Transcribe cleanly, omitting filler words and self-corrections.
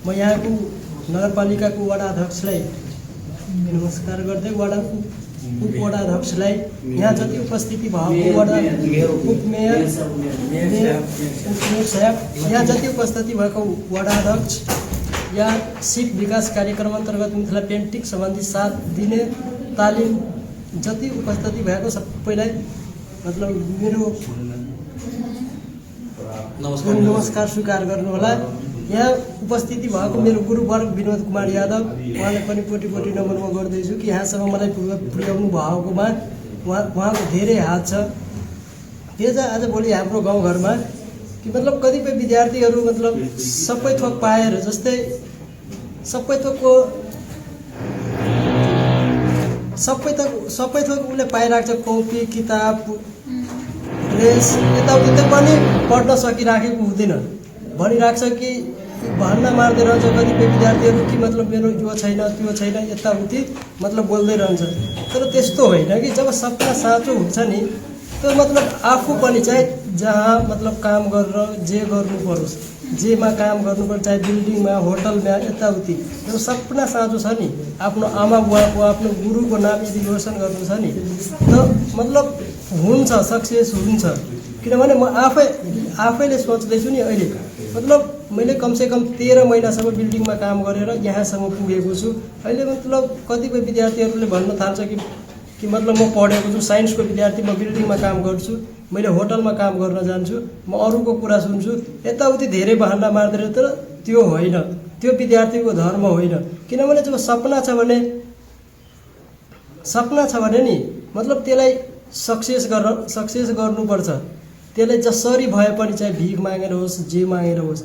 म यहाँको नगरपालिकाको वडा अध्यक्षलाई नमस्कार गर्दै उपवडा अध्यक्षलाई यहाँ जति उपस्थिति भएको वडा उपमेयर साहब यहाँ जति उपस्थिति भएको वडा अध्यक्ष या सिप विकास कार्यक्रम अन्तर्गत मिथिला पेन्टिङ सम्बन्धी 7 दिने तालिम जति उपस्थिति भएको सबैलाई मतलब मेरो नमस्कार स्वीकार गर्नुहोला। यहाँ उपस्थिति भएको मेरो गुरुवर्ग विनोद कुमार यादव उहाँलाई पनि कोटी कोटी नमन म गर्दैछु कि यहाँसम्म मलाई पुर्याउनु भएकोमा उहाँको धेरै हात छ। आज भोलि हाम्रो गाउँघरमा कि मतलब कतिपय विद्यार्थीहरू मतलब सबै थोक पाएर जस्तै सबै थोक उसले पाइरहेको छ कपी किताब ड्रेस यताउति पनि पढ्न सकिराखेको हुँदैन भनिरहेको छ कि भन्न मार्दै रहन्छ कतिपय विद्यार्थीहरू कि मतलब मेरो यो छैन त्यो छैन यताउति मतलब बोल्दै रहन्छ। तर त्यस्तो होइन कि जब सपना साँचो हुन्छ नि त्यो मतलब आफू पनि चाहे जहाँ मतलब काम गरेर जे गर्नु परोस् जेमा काम गर्नु पर्छ चाहे बिल्डिङमा होटलमा यताउति जब सपना साँचो छ नि आफ्नो आमा बुवाको आफ्नो गुरुको नाम यदि रोशन गर्नु छ नि त मतलब हुन्छ सक्सेस हुन्छ। किनभने म आफैले सोच्दैछु नि अहिले मतलब मैले कमसेकम 13 महिनासम्म बिल्डिङमा काम गरेर यहाँसम्म पुगेको छु। अहिले मतलब कतिपय विद्यार्थीहरूले भन्न थाल्छ कि मतलब म पढेको छु साइन्सको विद्यार्थी म बिल्डिङमा काम गर्छु मैले होटलमा काम गर्न जान्छु म अरूको कुरा सुन्छु यताउति धेरै बहाना मार्दै तर त्यो होइन त्यो विद्यार्थीको धर्म होइन। किनभने जब सपना छ भने नि मतलब त्यसलाई सक्सेस गर्नुपर्छ। त्यसलाई जसरी भए पनि चाहे भिख मागेर होस् जे मागेर होस्